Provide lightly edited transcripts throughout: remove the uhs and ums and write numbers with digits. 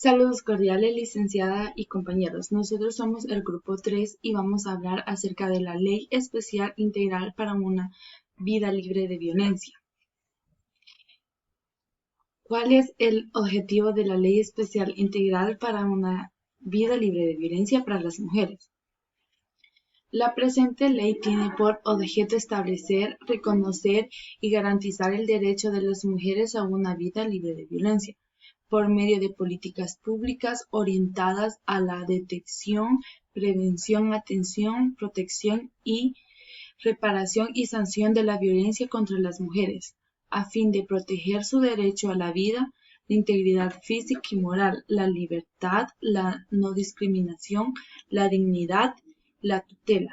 Saludos cordiales, licenciada y compañeros. Nosotros somos el grupo 3 y vamos a hablar acerca de la Ley Especial Integral para una Vida Libre de Violencia. ¿Cuál es el objetivo de la Ley Especial Integral para una Vida Libre de Violencia para las mujeres? La presente ley tiene por objeto establecer, reconocer y garantizar el derecho de las mujeres a una vida libre de violencia, por medio de políticas públicas orientadas a la detección, prevención, atención, protección y reparación y sanción de la violencia contra las mujeres, a fin de proteger su derecho a la vida, la integridad física y moral, la libertad, la no discriminación, la dignidad, la tutela.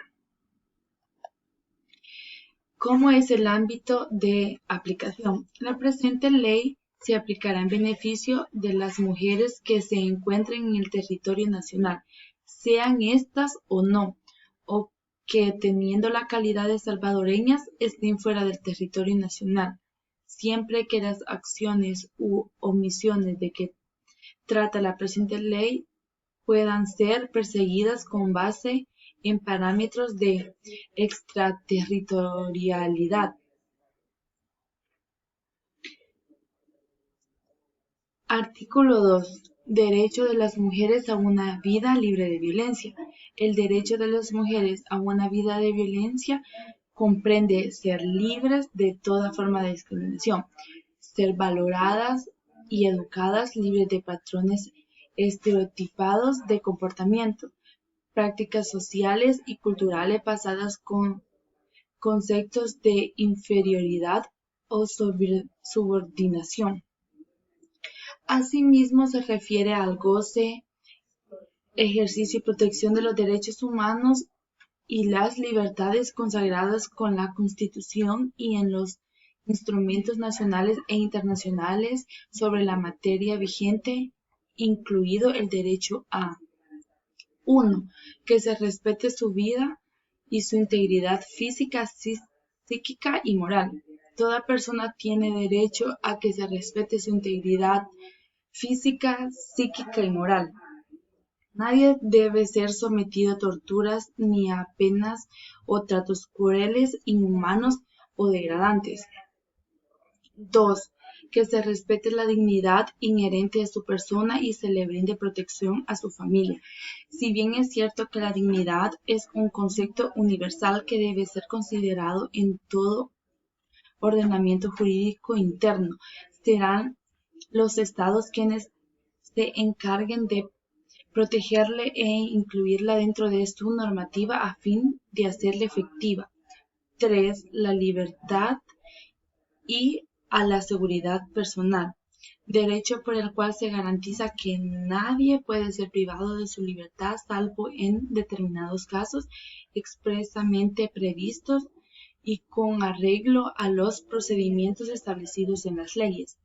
¿Cómo es el ámbito de aplicación? La presente ley se aplicará en beneficio de las mujeres que se encuentren en el territorio nacional, sean estas o no, o que teniendo la calidad de salvadoreñas estén fuera del territorio nacional, siempre que las acciones u omisiones de que trata la presente ley puedan ser perseguidas con base en parámetros de extraterritorialidad. Artículo 2. Derecho de las mujeres a una vida libre de violencia. El derecho de las mujeres a una vida de violencia comprende ser libres de toda forma de discriminación, ser valoradas y educadas libres de patrones estereotipados de comportamiento, prácticas sociales y culturales basadas con conceptos de inferioridad o subordinación. Asimismo, se refiere al goce, ejercicio y protección de los derechos humanos y las libertades consagradas con la Constitución y en los instrumentos nacionales e internacionales sobre la materia vigente, incluido el derecho a 1. Que se respete su vida y su integridad física, psíquica y moral. Toda persona tiene derecho a que se respete su integridad física, psíquica y moral. Nadie debe ser sometido a torturas ni a penas o tratos crueles, inhumanos o degradantes. 2. que se respete la dignidad inherente de su persona y se le brinde protección a su familia. Si bien es cierto que la dignidad es un concepto universal que debe ser considerado en todo ordenamiento jurídico interno, serán los estados quienes se encarguen de protegerle e incluirla dentro de su normativa a fin de hacerla efectiva. 3. La libertad y a la seguridad personal, derecho por el cual se garantiza que nadie puede ser privado de su libertad salvo en determinados casos expresamente previstos y con arreglo a los procedimientos establecidos en las leyes.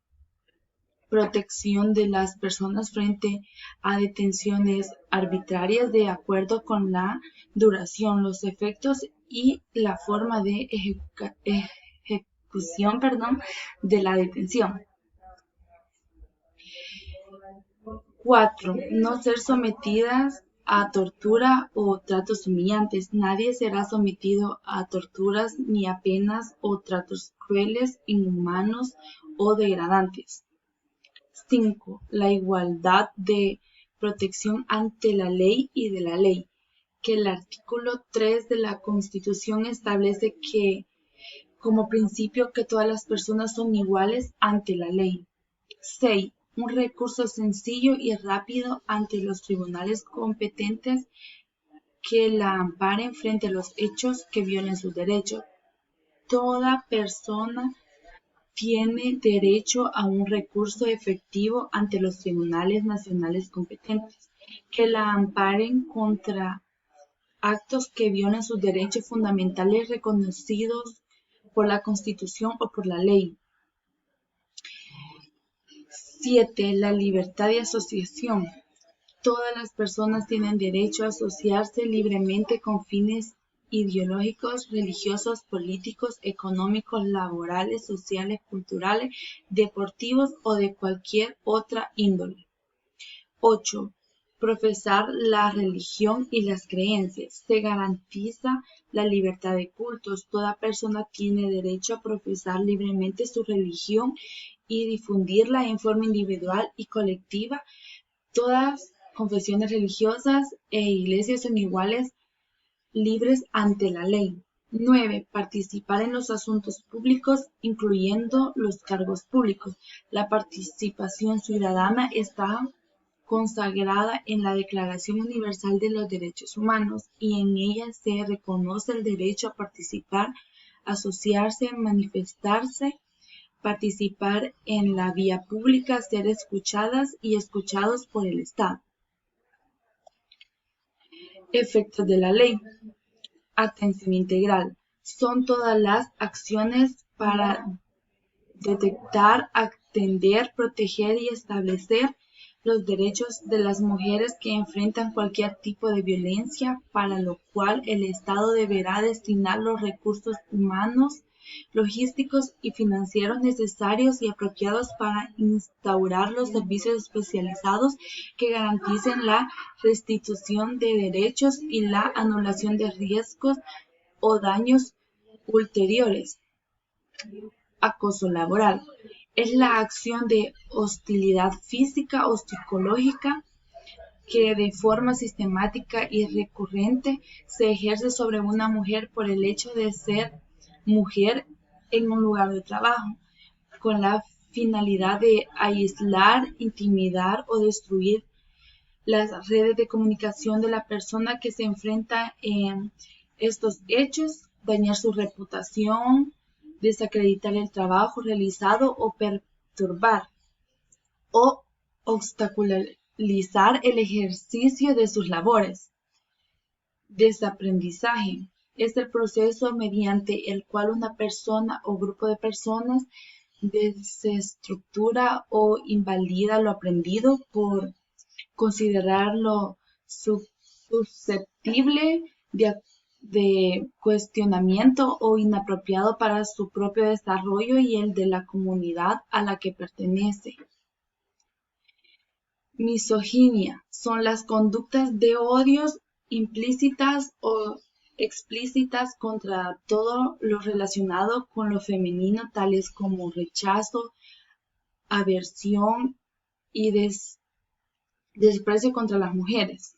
Protección de las personas frente a detenciones arbitrarias de acuerdo con la duración, los efectos y la forma de ejecución de la detención. 4. No ser sometidas a tortura o tratos humillantes. Nadie será sometido a torturas ni a penas o tratos crueles, inhumanos o degradantes. 5. La igualdad de protección ante la ley y de la ley, que el artículo 3 de la Constitución establece que como principio que todas las personas son iguales ante la ley. 6. Un recurso sencillo y rápido ante los tribunales competentes que la amparen frente a los hechos que violen sus derechos. Toda persona tiene derecho a un recurso efectivo ante los tribunales nacionales competentes, que la amparen contra actos que violen sus derechos fundamentales reconocidos por la Constitución o por la ley. 7. La libertad de asociación. Todas las personas tienen derecho a asociarse libremente con fines ideológicos, religiosos, políticos, económicos, laborales, sociales, culturales, deportivos o de cualquier otra índole. 8. Profesar la religión y las creencias. Se garantiza la libertad de cultos. Toda persona tiene derecho a profesar libremente su religión y difundirla en forma individual y colectiva. Todas confesiones religiosas e iglesias son iguales, libres ante la ley. 9. Participar en los asuntos públicos, incluyendo los cargos públicos. La participación ciudadana está consagrada en la Declaración Universal de los Derechos Humanos y en ella se reconoce el derecho a participar, asociarse, manifestarse, participar en la vía pública, ser escuchadas y escuchados por el Estado. Efectos de la ley. Atención integral. Son todas las acciones para detectar, atender, proteger y establecer los derechos de las mujeres que enfrentan cualquier tipo de violencia, para lo cual el Estado deberá destinar los recursos humanos, logísticos y financieros necesarios y apropiados para instaurar los servicios especializados que garanticen la restitución de derechos y la anulación de riesgos o daños ulteriores. Acoso laboral. Es la acción de hostilidad física o psicológica que de forma sistemática y recurrente se ejerce sobre una mujer por el hecho de ser mujer en un lugar de trabajo, con la finalidad de aislar, intimidar o destruir las redes de comunicación de la persona que se enfrenta en estos hechos, dañar su reputación, desacreditar el trabajo realizado o perturbar o obstaculizar el ejercicio de sus labores. Desaprendizaje. Es el proceso mediante el cual una persona o grupo de personas desestructura o invalida lo aprendido por considerarlo susceptible de cuestionamiento o inapropiado para su propio desarrollo y el de la comunidad a la que pertenece. Misoginia son las conductas de odios implícitas o explícitas contra todo lo relacionado con lo femenino, tales como rechazo aversión y desprecio contra las mujeres.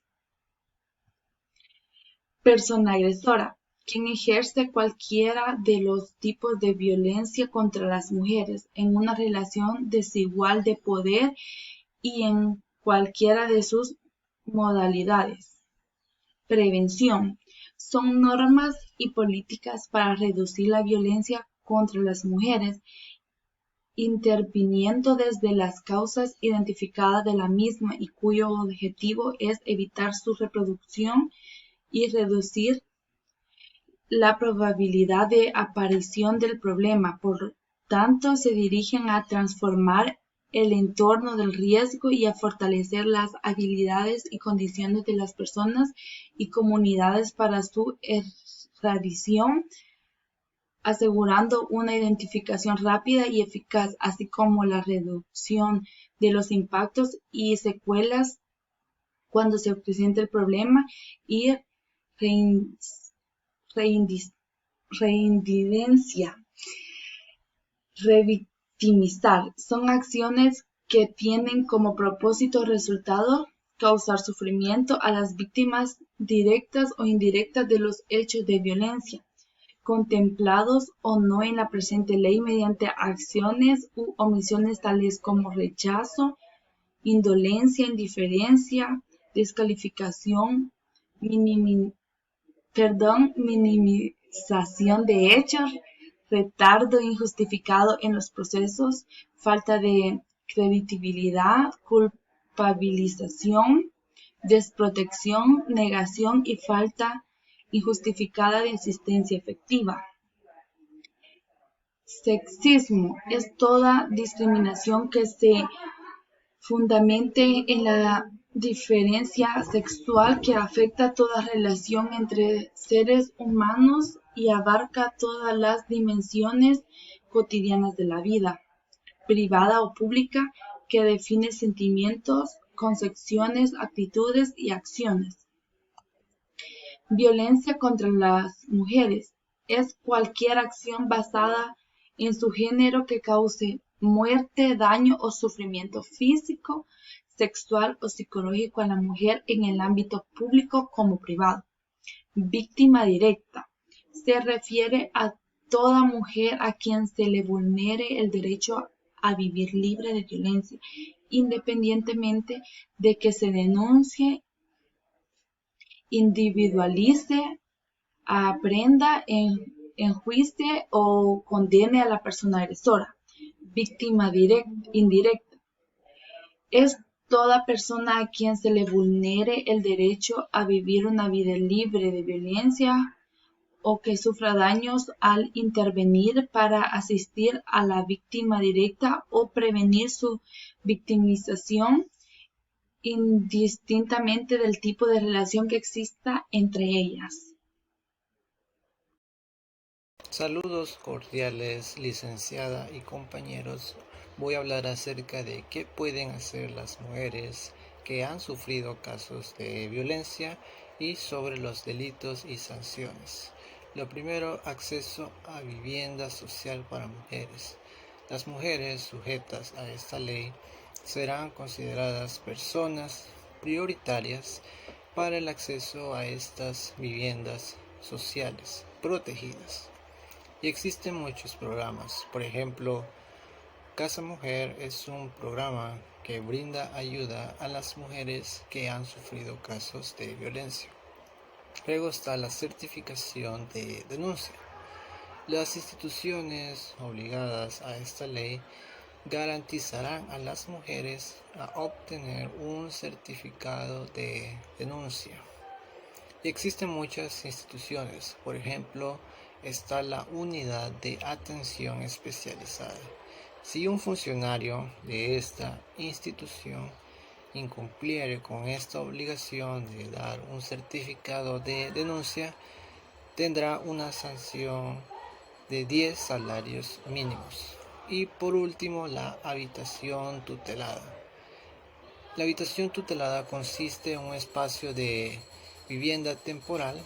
Persona agresora, quien ejerce cualquiera de los tipos de violencia contra las mujeres en una relación desigual de poder y en cualquiera de sus modalidades. Prevención. Son normas y políticas para reducir la violencia contra las mujeres, interviniendo desde las causas identificadas de la misma y cuyo objetivo es evitar su reproducción y reducir la probabilidad de aparición del problema. Por tanto, se dirigen a transformar el entorno del riesgo y a fortalecer las habilidades y condiciones de las personas y comunidades para su erradicación, asegurando una identificación rápida y eficaz, así como la reducción de los impactos y secuelas cuando se presenta el problema y reincidencia. Revictimizar. Son acciones que tienen como propósito o resultado causar sufrimiento a las víctimas directas o indirectas de los hechos de violencia, contemplados o no en la presente ley mediante acciones u omisiones tales como rechazo, indolencia, indiferencia, descalificación, minimización de hechos, retardo injustificado en los procesos, falta de credibilidad, culpabilización, desprotección, negación y falta injustificada de asistencia efectiva. Sexismo es toda discriminación que se fundamente en la diferencia sexual que afecta toda relación entre seres humanos y abarca todas las dimensiones cotidianas de la vida, privada o pública, que define sentimientos, concepciones, actitudes y acciones. Violencia contra las mujeres es cualquier acción basada en su género que cause muerte, daño o sufrimiento físico, sexual o psicológico a la mujer en el ámbito público como privado. Víctima directa. Se refiere a toda mujer a quien se le vulnere el derecho a vivir libre de violencia, independientemente de que se denuncie, individualice, aprenda, enjuicie o condene a la persona agresora. Víctima indirecta. Es toda persona a quien se le vulnere el derecho a vivir una vida libre de violencia o que sufra daños al intervenir para asistir a la víctima directa o prevenir su victimización, indistintamente del tipo de relación que exista entre ellas. Saludos cordiales, licenciada y compañeros. Voy a hablar acerca de qué pueden hacer las mujeres que han sufrido casos de violencia y sobre los delitos y sanciones. Lo primero, acceso a vivienda social para mujeres. Las mujeres sujetas a esta ley serán consideradas personas prioritarias para el acceso a estas viviendas sociales protegidas. Y existen muchos programas, por ejemplo, Casa Mujer es un programa que brinda ayuda a las mujeres que han sufrido casos de violencia. Luego está la certificación de denuncia. Las instituciones obligadas a esta ley garantizarán a las mujeres a obtener un certificado de denuncia. Y existen muchas instituciones, por ejemplo, está la unidad de atención especializada. Si un funcionario de esta institución incumpliere con esta obligación de dar un certificado de denuncia, tendrá una sanción de 10 salarios mínimos. Y por último, la habitación tutelada. La habitación tutelada consiste en un espacio de vivienda temporal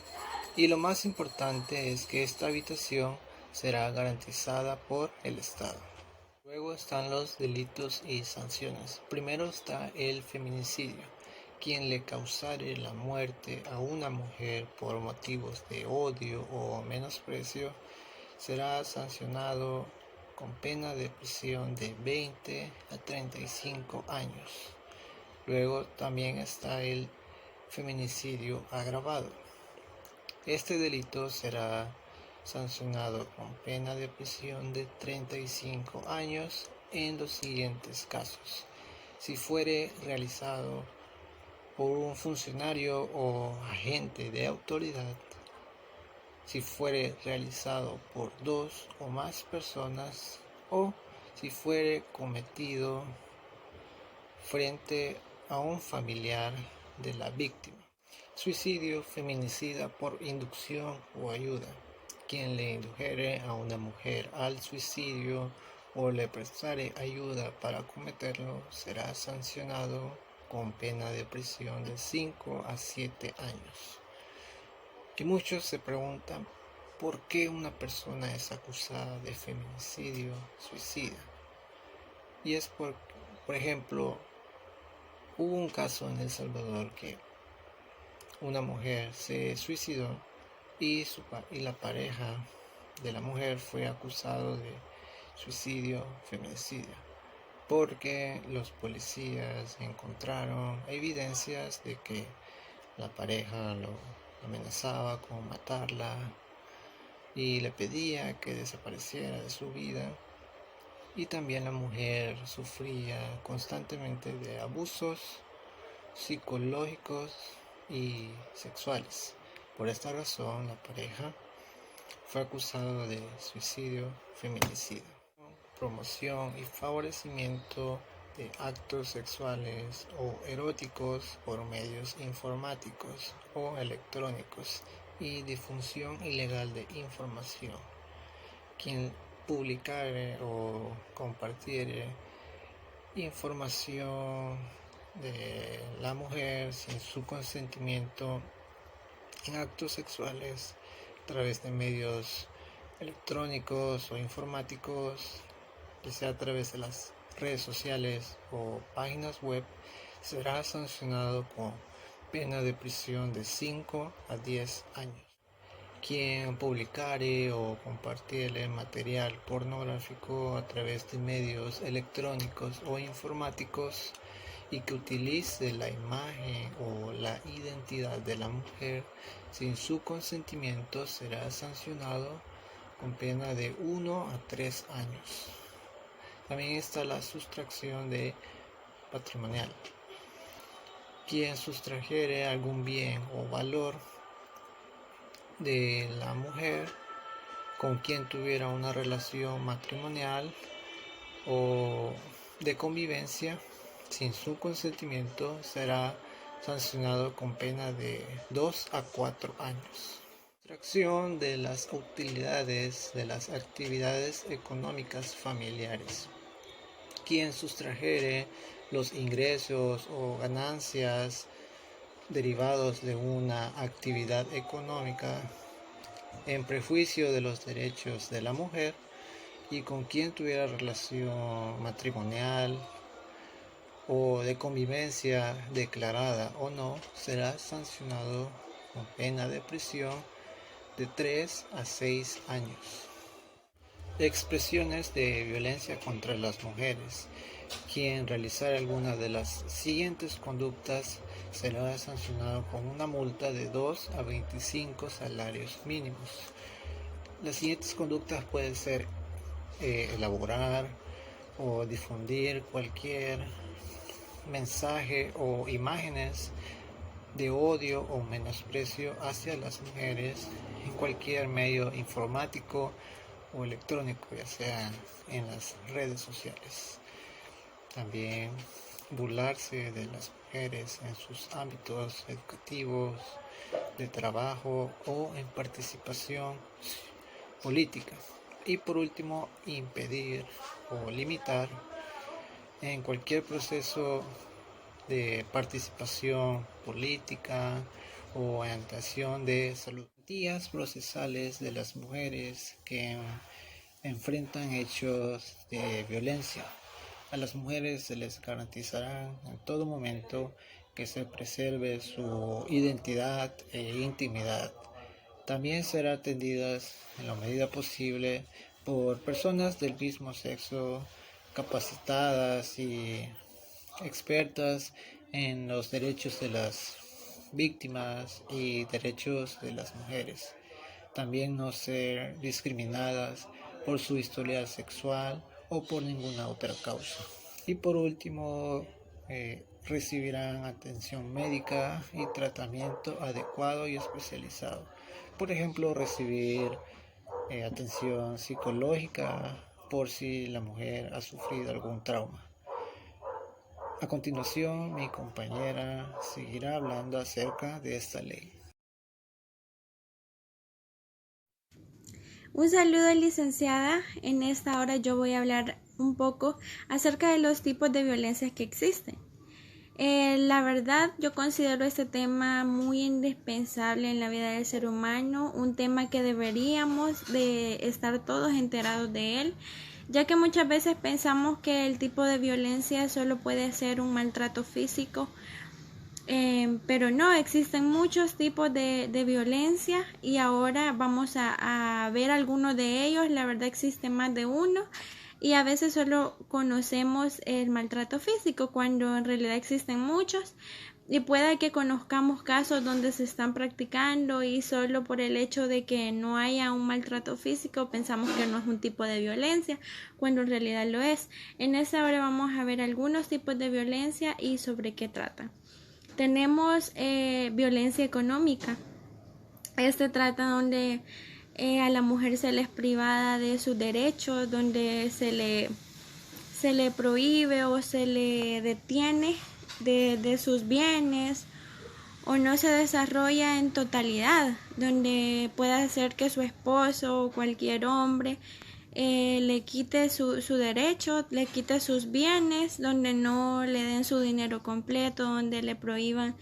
y lo más importante es que esta habitación será garantizada por el Estado. Luego Luego están los delitos y sanciones. Primero está el feminicidio. Quien le causare la muerte a una mujer por motivos de odio o menosprecio será sancionado con pena de prisión de 20 a 35 años. Luego también está el feminicidio agravado. Este delito será sancionado con pena de prisión de 35 años en los siguientes casos: si fuere realizado por un funcionario o agente de autoridad, si fuere realizado por dos o más personas, o si fuere cometido frente a un familiar de la víctima. Suicidio feminicida por inducción o ayuda. Quien le indujere a una mujer al suicidio o le prestare ayuda para cometerlo será sancionado con pena de prisión de 5 a 7 años. Y muchos se preguntan por qué una persona es acusada de feminicidio, suicida. Y es por ejemplo, hubo un caso en El Salvador que una mujer se suicidó y la pareja de la mujer fue acusado de suicidio, feminicidio, porque los policías encontraron evidencias de que la pareja lo amenazaba con matarla y le pedía que desapareciera de su vida. Y también la mujer sufría constantemente de abusos psicológicos y sexuales. Por esta razón, la pareja fue acusada de suicidio feminicidio. Promoción y favorecimiento de actos sexuales o eróticos por medios informáticos o electrónicos y difusión ilegal de información. Quien publicare o compartiere información de la mujer sin su consentimiento en actos sexuales a través de medios electrónicos o informáticos, ya sea a través de las redes sociales o páginas web, será sancionado con pena de prisión de 5 a 10 años. Quien publicare o compartiere material pornográfico a través de medios electrónicos o informáticos y que utilice la imagen o la identidad de la mujer sin su consentimiento será sancionado con pena de 1 a 3 años. También está la sustracción de patrimonial. Quien sustrajere algún bien o valor de la mujer con quien tuviera una relación matrimonial o de convivencia sin su consentimiento será sancionado con pena de 2 a 4 años. Sustracción de las utilidades de las actividades económicas familiares. Quien sustrajere los ingresos o ganancias derivados de una actividad económica en prejuicio de los derechos de la mujer y con quien tuviera relación matrimonial o de convivencia declarada o no, será sancionado con pena de prisión de 3 a 6 años. Expresiones de violencia contra las mujeres. Quien realizar alguna de las siguientes conductas será sancionado con una multa de 2 a 25 salarios mínimos. Las siguientes conductas pueden ser elaborar o difundir cualquier mensaje o imágenes de odio o menosprecio hacia las mujeres en cualquier medio informático o electrónico, ya sea en las redes sociales. También burlarse de las mujeres en sus ámbitos educativos, de trabajo o en participación política. Y por último, impedir o limitar en cualquier proceso de participación política o orientación de salud. Garantías procesales de las mujeres que en enfrentan hechos de violencia. A las mujeres se les garantizará en todo momento que se preserve su identidad e intimidad. También serán atendidas en la medida posible por personas del mismo sexo capacitadas y expertas en los derechos de las víctimas y derechos de las mujeres. También no ser discriminadas por su historia sexual o por ninguna otra causa. Y por último, recibirán atención médica y tratamiento adecuado y especializado. Por ejemplo, recibir atención psicológica por si la mujer ha sufrido algún trauma. A continuación, mi compañera seguirá hablando acerca de esta ley. Un saludo, licenciada. En esta hora yo voy a hablar un poco acerca de los tipos de violencias que existen. La verdad, yo considero este tema muy indispensable en la vida del ser humano, un tema que deberíamos de estar todos enterados de él, ya que muchas veces pensamos que el tipo de violencia solo puede ser un maltrato físico, pero no, existen muchos tipos de violencia y ahora vamos a ver algunos de ellos. La verdad existe más de uno y a veces solo conocemos el maltrato físico cuando en realidad existen muchos, y puede que conozcamos casos donde se están practicando y solo por el hecho de que no haya un maltrato físico pensamos que no es un tipo de violencia, cuando en realidad lo es. En esta hora vamos a ver algunos tipos de violencia y sobre qué tratan. Tenemos violencia económica. Este trata donde a la mujer se les priva de sus derechos, donde se le prohíbe o se le detiene de sus bienes, o no se desarrolla en totalidad, donde puede hacer que su esposo o cualquier hombre le quite su derecho, le quite sus bienes, donde no le den su dinero completo, donde le prohíban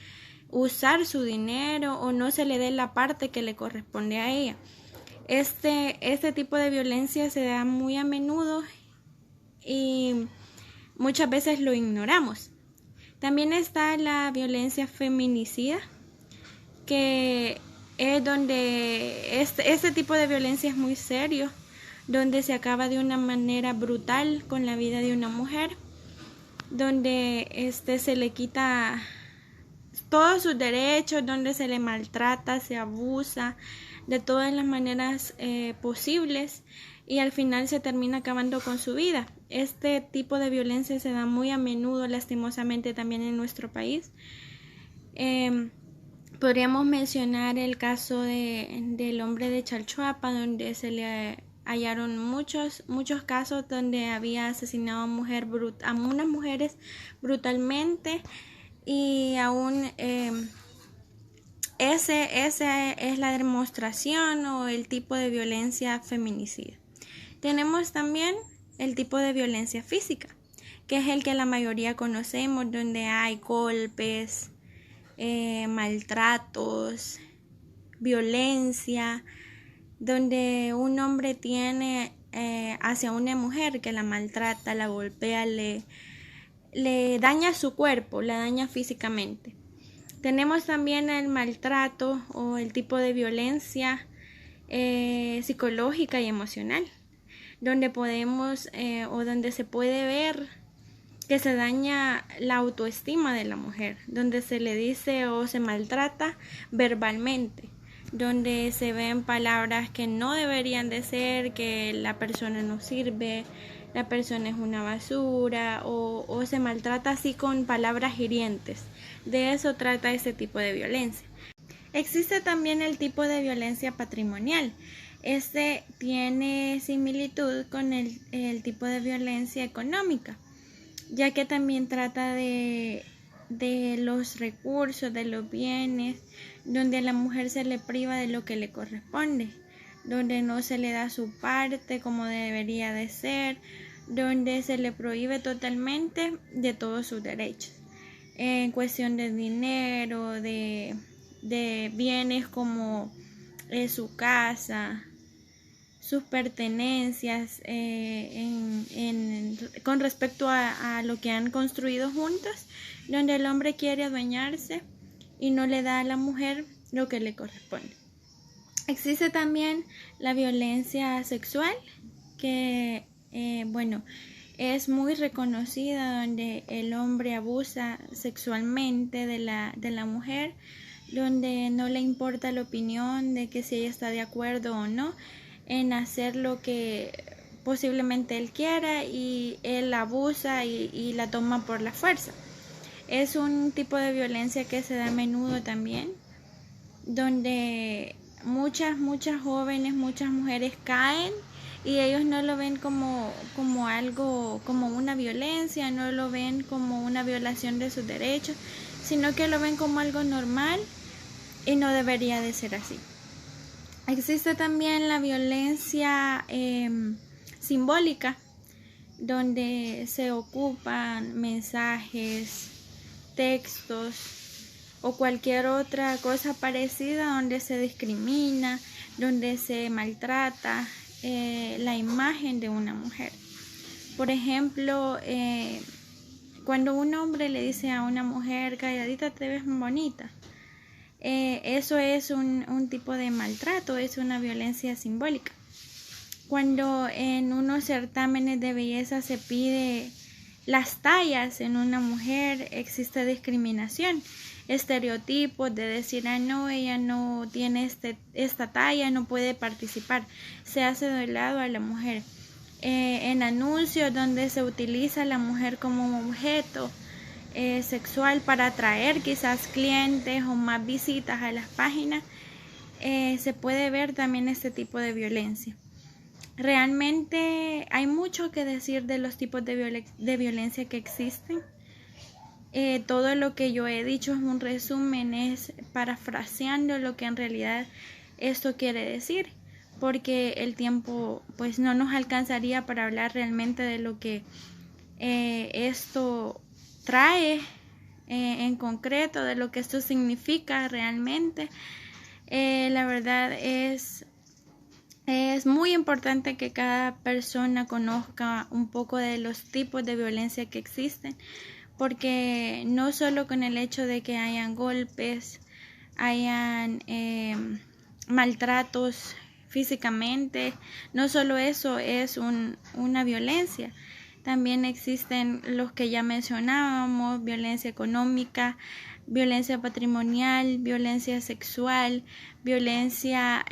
usar su dinero o no se le dé la parte que le corresponde a ella. Este tipo de violencia se da muy a menudo y muchas veces lo ignoramos. También está la violencia feminicida, que es donde este tipo de violencia es muy serio, donde se acaba de una manera brutal con la vida de una mujer, donde se le quita todos sus derechos, donde se le maltrata, se abusa de todas las maneras posibles y al final se termina acabando con su vida. Este tipo de violencia se da muy a menudo, lastimosamente, también en nuestro país. Podríamos mencionar el caso del hombre de Chalchuapa, donde se le hallaron muchos casos donde había asesinado a unas mujeres brutalmente, y aún esa es la demostración o el tipo de violencia feminicida. Tenemos también el tipo de violencia física, que es el que la mayoría conocemos, donde hay golpes, maltratos, violencia, donde un hombre tiene hacia una mujer que la maltrata, la golpea, le daña su cuerpo, la daña físicamente. Tenemos también el maltrato o el tipo de violencia psicológica y emocional, donde podemos o donde se puede ver que se daña la autoestima de la mujer, donde se le dice o se maltrata verbalmente, donde se ven palabras que no deberían de ser, que la persona no sirve, la persona es una basura, o se maltrata así con palabras hirientes. De eso trata ese tipo de violencia. Existe también el tipo de violencia patrimonial. Este tiene similitud con el tipo de violencia económica, ya que también trata de los recursos, de los bienes, donde a la mujer se le priva de lo que le corresponde, donde no se le da su parte como debería de ser, donde se le prohíbe totalmente de todos sus derechos, en cuestión de dinero, de bienes como su casa, sus pertenencias con respecto a lo que han construido juntos, donde el hombre quiere adueñarse y no le da a la mujer lo que le corresponde. Existe también la violencia sexual, que es muy reconocida, donde el hombre abusa sexualmente de la mujer, donde no le importa la opinión de que si ella está de acuerdo o no en hacer lo que posiblemente él quiera, y él abusa y la toma por la fuerza. Es un tipo de violencia que se da a menudo también, donde muchas jóvenes, muchas mujeres caen y ellos no lo ven como algo, como una violencia, no lo ven como una violación de sus derechos, sino que lo ven como algo normal y no debería de ser así. Existe también la violencia simbólica, donde se ocupan mensajes, textos o cualquier otra cosa parecida, donde se discrimina, donde se maltrata la imagen de una mujer. Por ejemplo, cuando un hombre le dice a una mujer: calladita te ves bonita, eso es un tipo de maltrato, es una violencia simbólica. Cuando en unos certámenes de belleza se pide las tallas en una mujer, existe discriminación, estereotipos de decir: no, ella no tiene esta talla, no puede participar, se hace de lado a la mujer. En anuncios donde se utiliza a la mujer como objeto sexual para atraer quizás clientes o más visitas a las páginas, se puede ver también este tipo de violencia. Realmente hay mucho que decir de los tipos de violencia que existen. Todo lo que yo he dicho es un resumen, es parafraseando lo que en realidad esto quiere decir, porque el tiempo pues no nos alcanzaría para hablar realmente de lo que esto trae en concreto, de lo que esto significa realmente. La verdad es muy importante que cada persona conozca un poco de los tipos de violencia que existen, porque no solo con el hecho de que hayan golpes, hayan maltratos físicamente, no solo eso es una violencia. También existen los que ya mencionábamos: violencia económica, violencia patrimonial, violencia sexual, violencia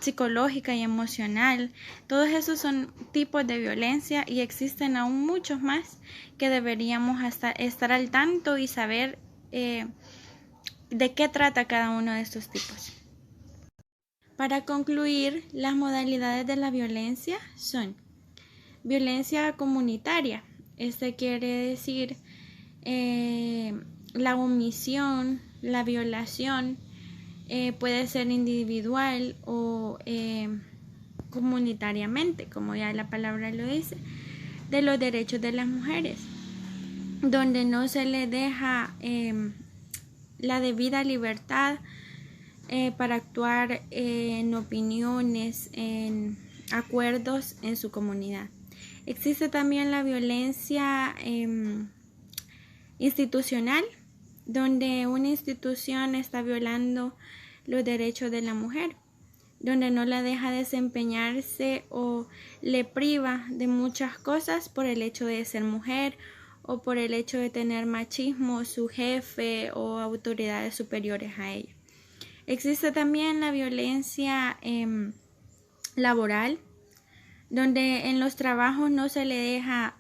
psicológica y emocional. Todos esos son tipos de violencia y existen aún muchos más que deberíamos estar al tanto y saber de qué trata cada uno de estos tipos. Para concluir, las modalidades de la violencia son: violencia comunitaria. Esta quiere decir la omisión, la violación, puede ser individual o comunitariamente, como ya la palabra lo dice, de los derechos de las mujeres, donde no se le deja la debida libertad para actuar en opiniones, en acuerdos en su comunidad. Existe también la violencia institucional, donde una institución está violando los derechos de la mujer, donde no la deja desempeñarse o le priva de muchas cosas por el hecho de ser mujer o por el hecho de tener machismo, su jefe o autoridades superiores a ella. Existe también la violencia laboral, donde en los trabajos no se le deja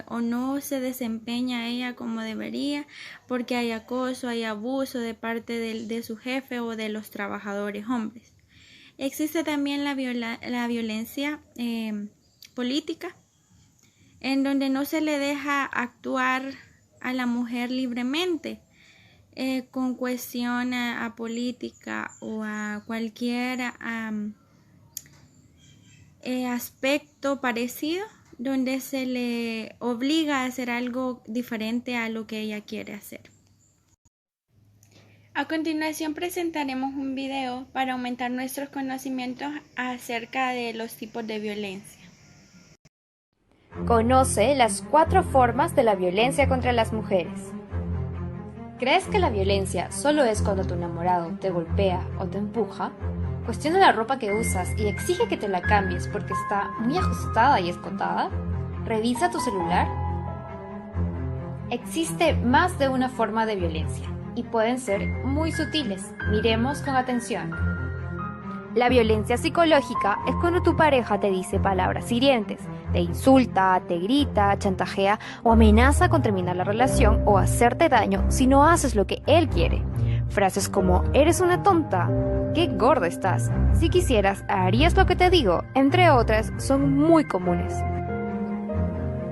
o no se desempeña ella como debería, porque hay acoso, hay abuso de parte de su jefe o de los trabajadores hombres. Existe también la violencia política, en donde no se le deja actuar a la mujer libremente con cuestión a política o a cualquier aspecto parecido, donde se le obliga a hacer algo diferente a lo que ella quiere hacer. A continuación presentaremos un video para aumentar nuestros conocimientos acerca de los tipos de violencia. Conoce las 4 formas de la violencia contra las mujeres. ¿Crees que la violencia solo es cuando tu enamorado te golpea o te empuja? ¿Cuestiona la ropa que usas y exige que te la cambies porque está muy ajustada y escotada? ¿Revisa tu celular? Existe más de una forma de violencia y pueden ser muy sutiles. Miremos con atención. La violencia psicológica es cuando tu pareja te dice palabras hirientes, te insulta, te grita, chantajea o amenaza con terminar la relación o hacerte daño si no haces lo que él quiere. Frases como "eres una tonta", "qué gorda estás", "si quisieras, harías lo que te digo", entre otras, son muy comunes.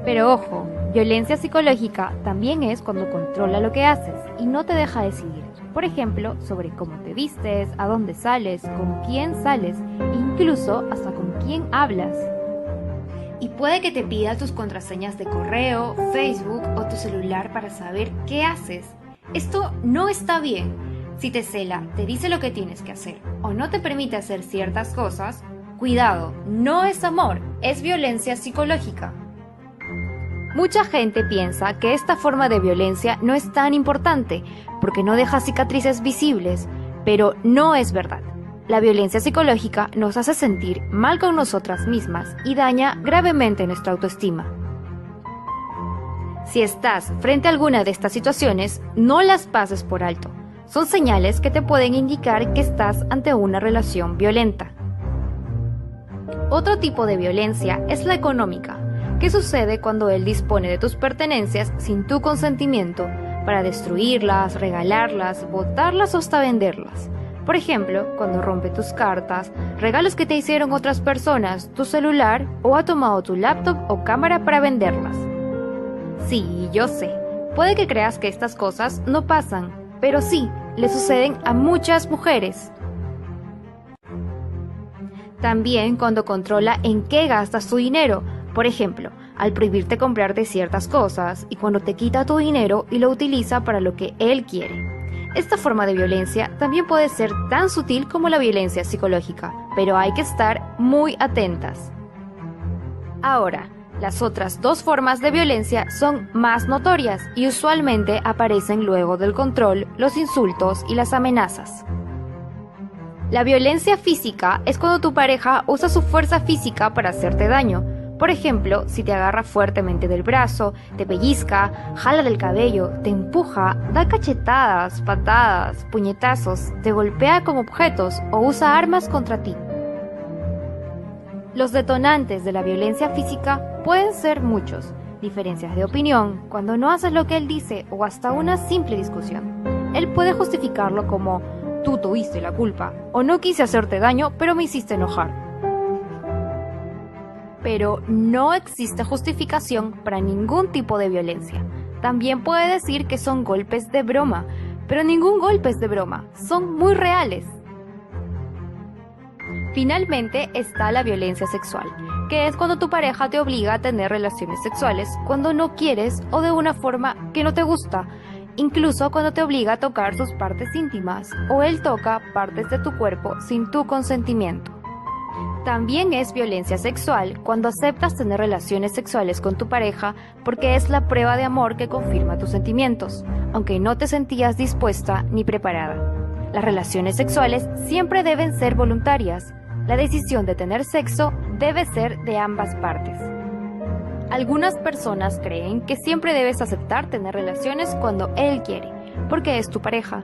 Pero ojo, violencia psicológica también es cuando controla lo que haces y no te deja decidir. Por ejemplo, sobre cómo te vistes, a dónde sales, con quién sales, incluso hasta con quién hablas. Y puede que te pida tus contraseñas de correo, Facebook o tu celular para saber qué haces. Esto no está bien. Si te cela, te dice lo que tienes que hacer o no te permite hacer ciertas cosas, cuidado, no es amor, es violencia psicológica. Mucha gente piensa que esta forma de violencia no es tan importante porque no deja cicatrices visibles, pero no es verdad. La violencia psicológica nos hace sentir mal con nosotras mismas y daña gravemente nuestra autoestima. Si estás frente a alguna de estas situaciones, no las pases por alto. Son señales que te pueden indicar que estás ante una relación violenta. Otro tipo de violencia es la económica, que sucede cuando él dispone de tus pertenencias sin tu consentimiento para destruirlas, regalarlas, botarlas o hasta venderlas. Por ejemplo, cuando rompe tus cartas, regalos que te hicieron otras personas, tu celular o ha tomado tu laptop o cámara para venderlas. Sí, yo sé, puede que creas que estas cosas no pasan, pero sí, le suceden a muchas mujeres. También cuando controla en qué gastas tu dinero, por ejemplo, al prohibirte comprarte ciertas cosas y cuando te quita tu dinero y lo utiliza para lo que él quiere. Esta forma de violencia también puede ser tan sutil como la violencia psicológica, pero hay que estar muy atentas. Ahora, las otras 2 formas de violencia son más notorias y usualmente aparecen luego del control, los insultos y las amenazas. La violencia física es cuando tu pareja usa su fuerza física para hacerte daño. Por ejemplo, si te agarra fuertemente del brazo, te pellizca, jala del cabello, te empuja, da cachetadas, patadas, puñetazos, te golpea con objetos o usa armas contra ti. Los detonantes de la violencia física pueden ser muchos: diferencias de opinión, cuando no haces lo que él dice o hasta una simple discusión. Él puede justificarlo como "tú tuviste la culpa" o "no quise hacerte daño, pero me hiciste enojar". Pero no existe justificación para ningún tipo de violencia. También puede decir que son golpes de broma, pero ningún golpe es de broma, son muy reales. Finalmente está la violencia sexual, que es cuando tu pareja te obliga a tener relaciones sexuales cuando no quieres o de una forma que no te gusta, incluso cuando te obliga a tocar sus partes íntimas o él toca partes de tu cuerpo sin tu consentimiento. También es violencia sexual cuando aceptas tener relaciones sexuales con tu pareja porque es la prueba de amor que confirma tus sentimientos, aunque no te sentías dispuesta ni preparada. Las relaciones sexuales siempre deben ser voluntarias. La decisión de tener sexo debe ser de ambas partes. Algunas personas creen que siempre debes aceptar tener relaciones cuando él quiere, porque es tu pareja,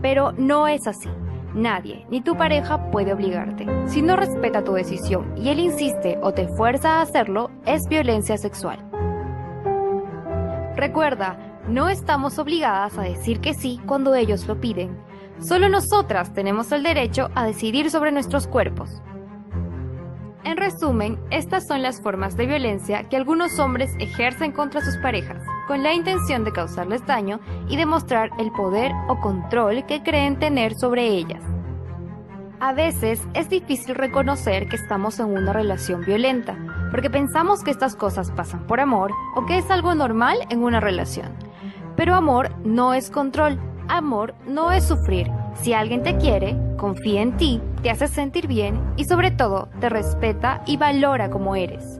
pero no es así. Nadie, ni tu pareja, puede obligarte. Si no respeta tu decisión y él insiste o te fuerza a hacerlo, es violencia sexual. Recuerda, no estamos obligadas a decir que sí cuando ellos lo piden. Solo nosotras tenemos el derecho a decidir sobre nuestros cuerpos. En resumen, estas son las formas de violencia que algunos hombres ejercen contra sus parejas, con la intención de causarles daño y demostrar el poder o control que creen tener sobre ellas. A veces es difícil reconocer que estamos en una relación violenta, porque pensamos que estas cosas pasan por amor o que es algo normal en una relación. Pero amor no es control, Amor no es sufrir. Si alguien te quiere, confía en ti, te hace sentir bien y sobre todo te respeta y valora como eres.